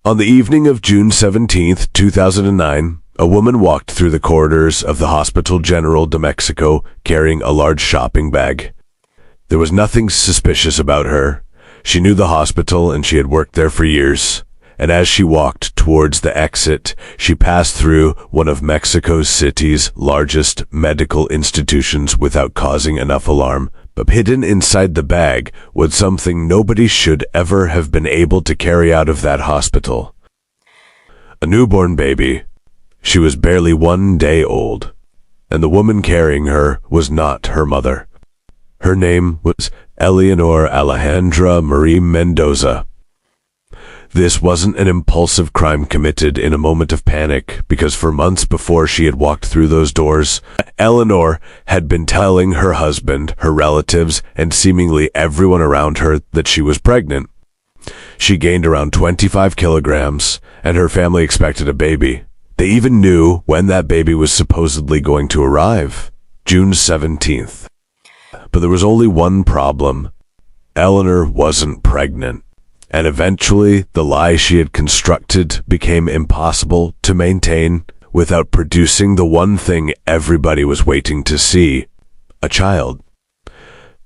On the evening of June 17th, 2009, a woman walked through the corridors of the Hospital General de México carrying a large shopping bag. There was nothing suspicious about her. She knew the hospital and she had worked there for years. And as she walked towards the exit, she passed through one of Mexico City's largest medical institutions without causing enough alarm. But hidden inside the bag was something nobody should ever have been able to carry out of that hospital. A newborn baby. She was barely 1 day old, and the woman carrying her was not her mother. Her name was Eleonor Alejandra Marín Mendoza. This wasn't an impulsive crime committed in a moment of panic, because for months before she had walked through those doors, Eleonor had been telling her husband, her relatives, and seemingly everyone around her that she was pregnant. She gained around 25 kilograms, and her family expected a baby. They even knew when that baby was supposedly going to arrive, June 17th. But there was only one problem. Eleanor wasn't pregnant. And eventually, the lie she had constructed became impossible to maintain without producing the one thing everybody was waiting to see, a child.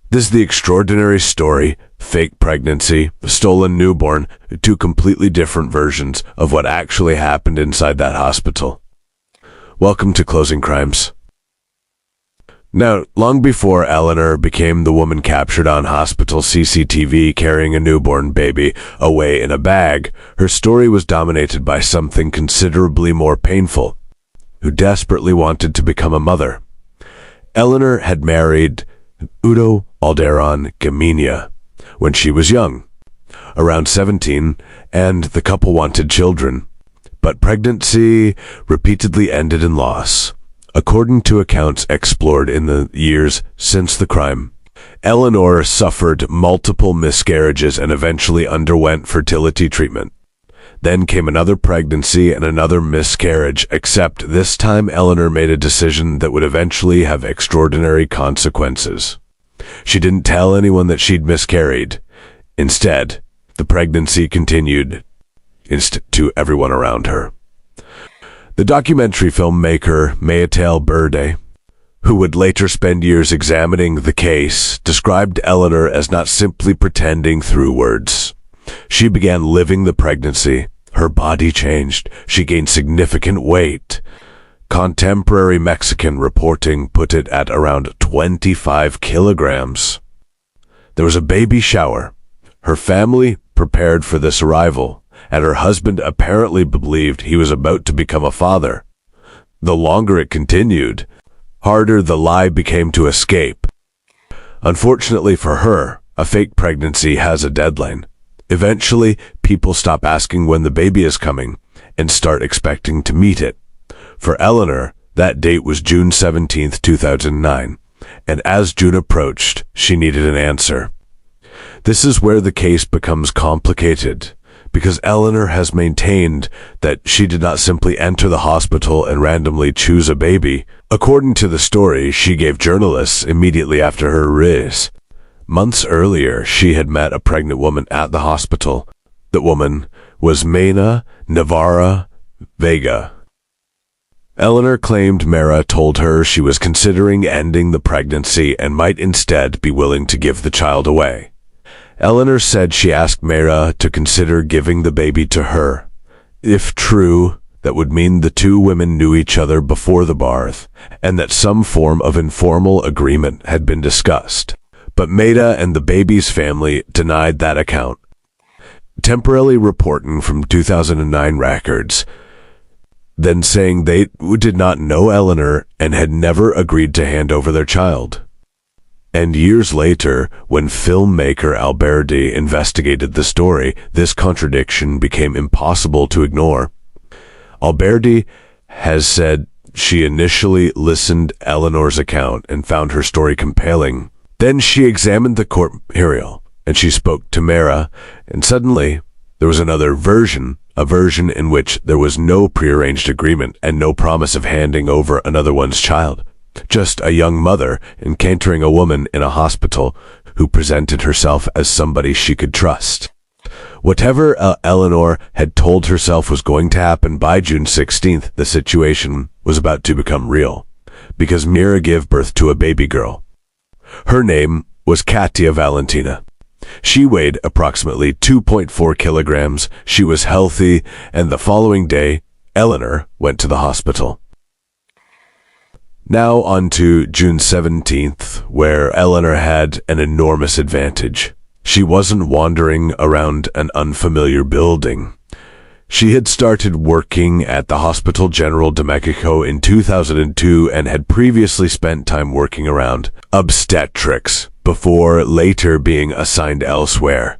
This is the extraordinary story, fake pregnancy, stolen newborn, two completely different versions of what actually happened inside that hospital. Welcome to Closing Crimes. Now, long before Eleanor became the woman captured on hospital CCTV carrying a newborn baby away in a bag, her story was dominated by something considerably more painful, who desperately wanted to become a mother. Eleanor had married Arturo Calderón Gamiño when she was young, around 17, and the couple wanted children. But pregnancy repeatedly ended in loss. According to accounts explored in the years since the crime, Eleanor suffered multiple miscarriages and eventually underwent fertility treatment. Then came another pregnancy and another miscarriage, except this time Eleanor made a decision that would eventually have extraordinary consequences. She didn't tell anyone that she'd miscarried. Instead, the pregnancy continued to everyone around her. The documentary filmmaker Mayra Navarro Vega, who would later spend years examining the case, described Eleanor as not simply pretending through words. She began living the pregnancy. Her body changed. She gained significant weight. Contemporary Mexican reporting put it at around 25 kilograms. There was a baby shower. Her family prepared for this arrival, and her husband apparently believed he was about to become a father. The longer it continued, harder the lie became to escape. Unfortunately for her, a fake pregnancy has a deadline. Eventually, people stop asking when the baby is coming and start expecting to meet it. For Eleanor, that date was June 17th, 2009, and as June approached, she needed an answer. This is where the case becomes complicated, because Eleanor has maintained that she did not simply enter the hospital and randomly choose a baby. According to the story she gave journalists immediately after her release, months earlier she had met a pregnant woman at the hospital. That woman was Mayra Navarro Vega. Eleanor claimed Mayra told her she was considering ending the pregnancy and might instead be willing to give the child away. Eleanor said she asked Mayra to consider giving the baby to her. If true, that would mean the two women knew each other before the birth, and that some form of informal agreement had been discussed. But Mayra and the baby's family denied that account. Temporarily reporting from 2009 records, then saying they did not know Eleanor and had never agreed to hand over their child. And years later, when filmmaker Alberti investigated the story, this contradiction became impossible to ignore. Alberti has said she initially listened to Eleanor's account and found her story compelling. Then she examined the court material, and she spoke to Mayra, and suddenly there was another version, a version in which there was no prearranged agreement and no promise of handing over another one's child. Just a young mother encountering a woman in a hospital who presented herself as somebody she could trust. Whatever Eleanor had told herself was going to happen by June 16th, the situation was about to become real, because Mayra gave birth to a baby girl. Her name was Katia Valentina. She weighed approximately 2.4 kilograms, she was healthy, and the following day, Eleanor went to the hospital. Now on to June 17th, where Eleanor had an enormous advantage. She wasn't wandering around an unfamiliar building. She had started working at the Hospital General de México in 2002 and had previously spent time working around obstetrics before later being assigned elsewhere.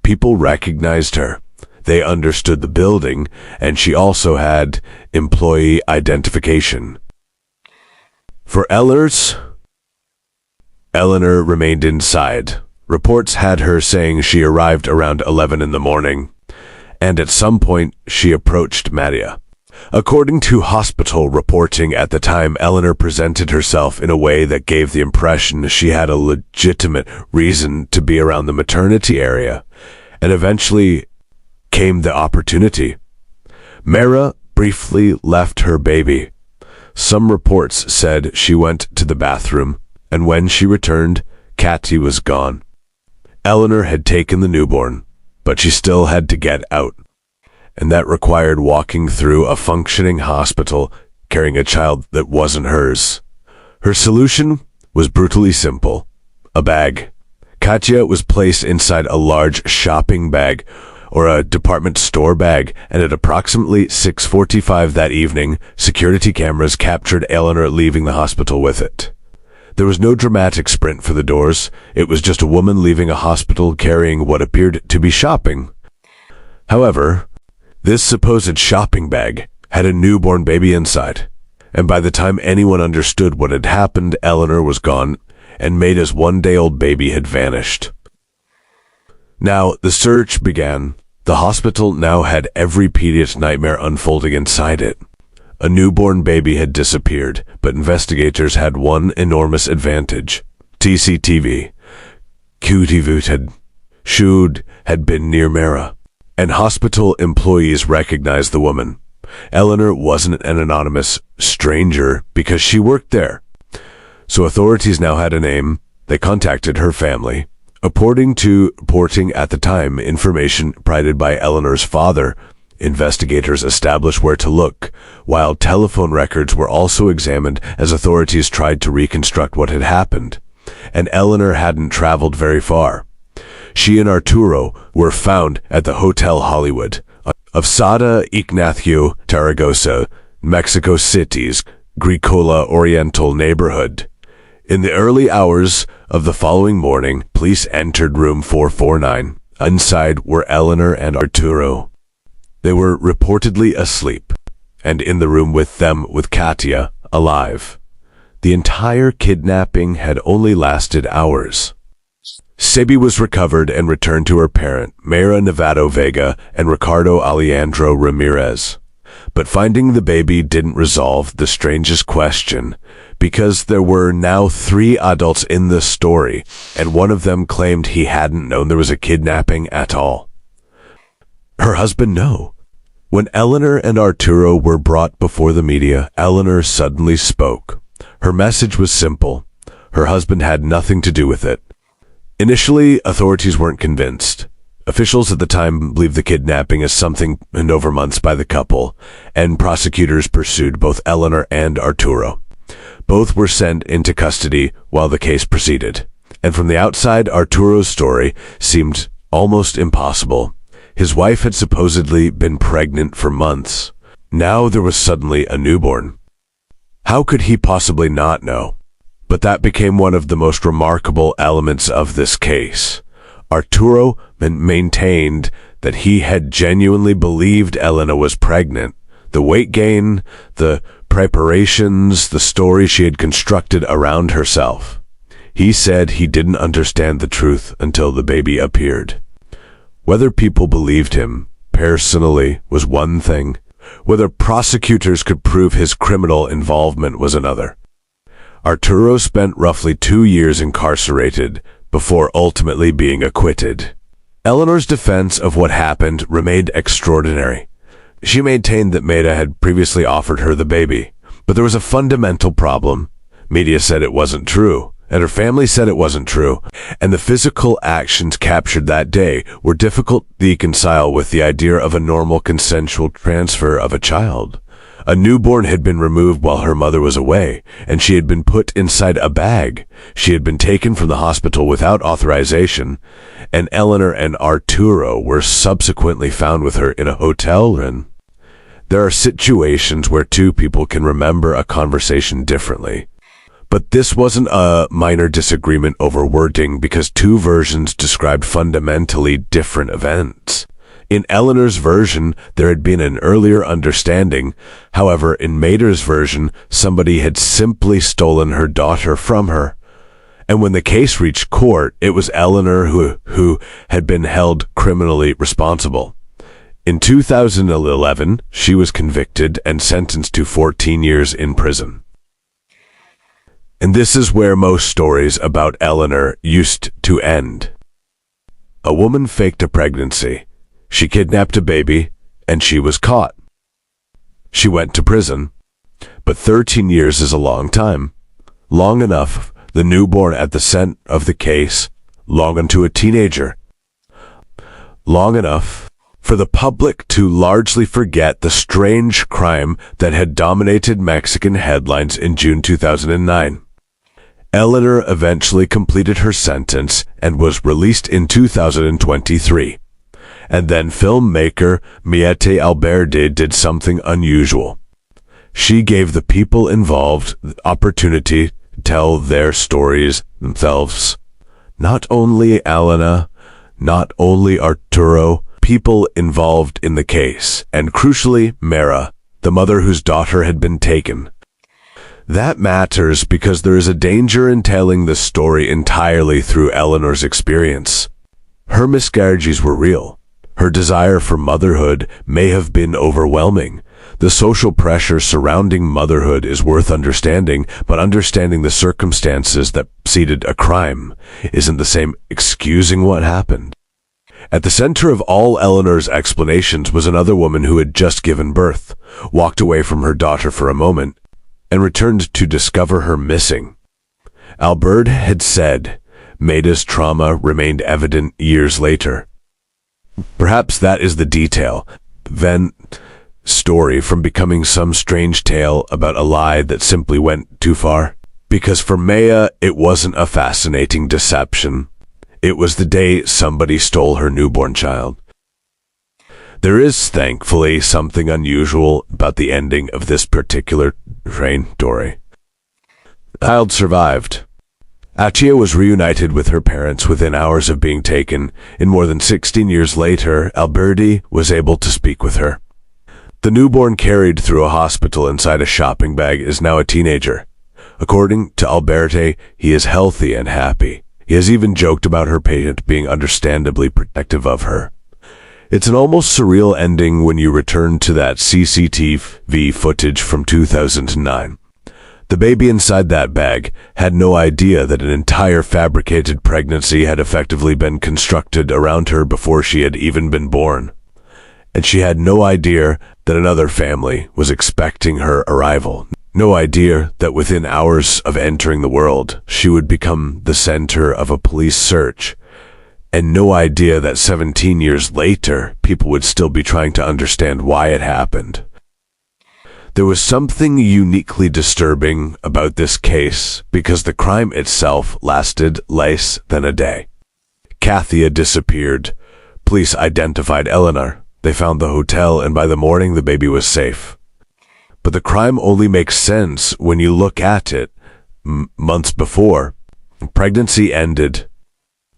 People recognized her. They understood the building, and she also had employee identification. For Eleanor remained inside. Reports had her saying she arrived around 11 in the morning, and at some point she approached Mayra. According to hospital reporting at the time, Eleanor presented herself in a way that gave the impression she had a legitimate reason to be around the maternity area, and eventually came the opportunity. Mayra briefly left her baby. Some reports said she went to the bathroom, and when she returned, Katia was gone. Eleanor had taken the newborn, but she still had to get out, and that required walking through a functioning hospital carrying a child that wasn't hers. Her solution was brutally simple: a bag. Katia was placed inside a large shopping bag or a department store bag, and at approximately 6:45 that evening, security cameras captured Eleanor leaving the hospital with it. There was no dramatic sprint for the doors. It was just a woman leaving a hospital carrying what appeared to be shopping. However, this supposed shopping bag had a newborn baby inside, and by the time anyone understood what had happened, Eleanor was gone, and Mayra's one-day-old baby had vanished. Now, the search began. The hospital now had every pediatric nightmare unfolding inside it. A newborn baby had disappeared, but investigators had one enormous advantage. CCTV. had been near Mayra, and hospital employees recognized the woman. Eleanor wasn't an anonymous stranger because she worked there. So authorities now had a name. They contacted her family. According to reporting at the time, information provided by Eleanor's father, investigators established where to look, while telephone records were also examined as authorities tried to reconstruct what had happened. And Eleanor hadn't traveled very far. She and Arturo were found at the Hotel Hollywood of Sada Ignacio Tarragosa, Mexico City's Gricola Oriental neighborhood. In the early hours of the following morning, police entered room 449. Inside were Eleanor and Arturo. They were reportedly asleep, and in the room with them was Katia, alive. The entire kidnapping had only lasted hours. Sebi was recovered and returned to her parent, Mayra Navarro Vega, and Ricardo Alejandro Ramirez. But finding the baby didn't resolve the strangest question, because there were now 3 adults in the story, and one of them claimed he hadn't known there was a kidnapping at all. Her husband, no. When Eleanor and Arturo were brought before the media, Eleanor suddenly spoke. Her message was simple. Her husband had nothing to do with it. Initially, authorities weren't convinced. Officials at the time believed the kidnapping as something planned over months by the couple, and prosecutors pursued both Eleanor and Arturo. Both were sent into custody while the case proceeded. And from the outside, Arturo's story seemed almost impossible. His wife had supposedly been pregnant for months. Now there was suddenly a newborn. How could he possibly not know? But that became one of the most remarkable elements of this case. Arturo maintained that he had genuinely believed Eleanor was pregnant. The weight gain, the preparations, the story she had constructed around herself. He said he didn't understand the truth until the baby appeared. Whether people believed him personally was one thing. Whether prosecutors could prove his criminal involvement was another. Arturo spent roughly 2 years incarcerated before ultimately being acquitted. Eleanor's defense of what happened remained extraordinary. She maintained that Mayra had previously offered her the baby, but there was a fundamental problem. Media said it wasn't true, and her family said it wasn't true, and the physical actions captured that day were difficult to reconcile with the idea of a normal consensual transfer of a child. A newborn had been removed while her mother was away, and she had been put inside a bag. She had been taken from the hospital without authorization, and Eleanor and Arturo were subsequently found with her in a hotel room. There are situations where two people can remember a conversation differently. But this wasn't a minor disagreement over wording because two versions described fundamentally different events. In Eleanor's version, there had been an earlier understanding. However, in Mayra's version, somebody had simply stolen her daughter from her. And when the case reached court, it was Eleanor who had been held criminally responsible. In 2011, she was convicted and sentenced to 14 years in prison. And this is where most stories about Eleanor used to end. A woman faked a pregnancy. She kidnapped a baby, and she was caught. She went to prison, but 13 years is a long time. Long enough, the newborn at the center of the case, long into a teenager. Long enough for the public to largely forget the strange crime that had dominated Mexican headlines in June 2009. Eleanor eventually completed her sentence and was released in 2023. And then filmmaker Mayra Alberdi did something unusual. She gave the people involved the opportunity to tell their stories themselves. Not only Eleanor, not only Arturo, people involved in the case, and crucially Mayra, the mother whose daughter had been taken. That matters because there is a danger in telling the story entirely through Eleanor's experience. Her miscarriages were real. Her desire for motherhood may have been overwhelming. The social pressure surrounding motherhood is worth understanding, but understanding the circumstances that preceded a crime isn't the same excusing what happened. At the center of all Eleanor's explanations was another woman who had just given birth, walked away from her daughter for a moment, and returned to discover her missing. Alberdi had said Mayra's trauma remained evident years later. Perhaps that is the detail, then story from becoming some strange tale about a lie that simply went too far. Because for Mayra, it wasn't a fascinating deception. It was the day somebody stole her newborn child. There is, thankfully, something unusual about the ending of this particular train story. The child survived. Achia was reunited with her parents within hours of being taken, and more than 16 years later, Alberdi was able to speak with her. The newborn carried through a hospital inside a shopping bag is now a teenager. According to Alberdi, he is healthy and happy. He has even joked about her patient being understandably protective of her. It's an almost surreal ending when you return to that CCTV footage from 2009. The baby inside that bag had no idea that an entire fabricated pregnancy had effectively been constructed around her before she had even been born. And she had no idea that another family was expecting her arrival. No idea that within hours of entering the world, she would become the center of a police search. And no idea that 17 years later, people would still be trying to understand why it happened. There was something uniquely disturbing about this case because the crime itself lasted less than a day. Katia disappeared. Police identified Eleanor. They found the hotel, and by the morning the baby was safe. But the crime only makes sense when you look at it. Months before, pregnancy ended.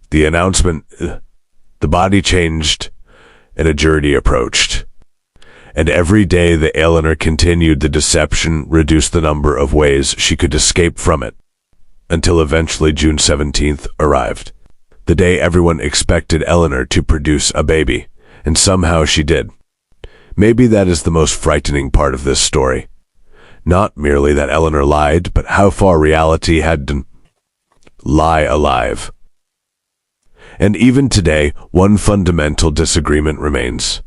The announcement, the body changed, and a jury approached. And every day the Eleanor continued the deception reduced the number of ways she could escape from it, until eventually June 17th arrived. The day everyone expected Eleanor to produce a baby, and somehow she did. Maybe that is the most frightening part of this story. Not merely that Eleanor lied, but how far reality had to lie alive. And even today, one fundamental disagreement remains.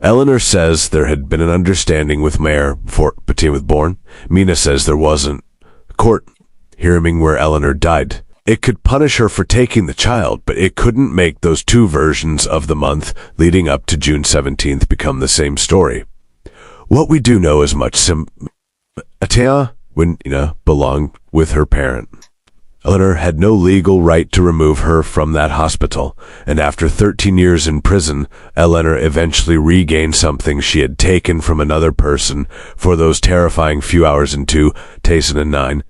Eleanor says there had been an understanding with Mayra before Patina was born. Mina says there wasn't. Court hearing where Eleanor died. It could punish her for taking the child, but it couldn't make those two versions of the month leading up to June 17th become the same story. What we do know is much Atea, when Nina belonged with her parent. Eleanor had no legal right to remove her from that hospital, and after 13 years in prison, Eleanor eventually regained something she had taken from another person for those terrifying few hours in 2009,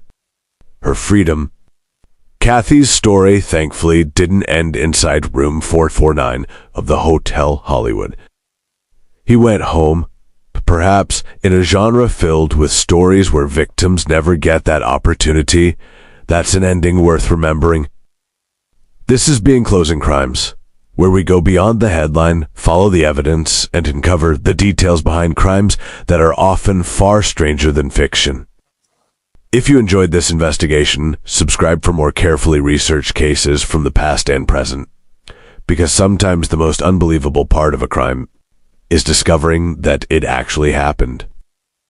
her freedom. Kathy's story, thankfully, didn't end inside room 449 of the Hotel Hollywood. He went home, perhaps in a genre filled with stories where victims never get that opportunity. That's an ending worth remembering. This is Being Closing Crimes, where we go beyond the headline, follow the evidence, and uncover the details behind crimes that are often far stranger than fiction. If you enjoyed this investigation, subscribe for more carefully researched cases from the past and present. Because sometimes the most unbelievable part of a crime is discovering that it actually happened.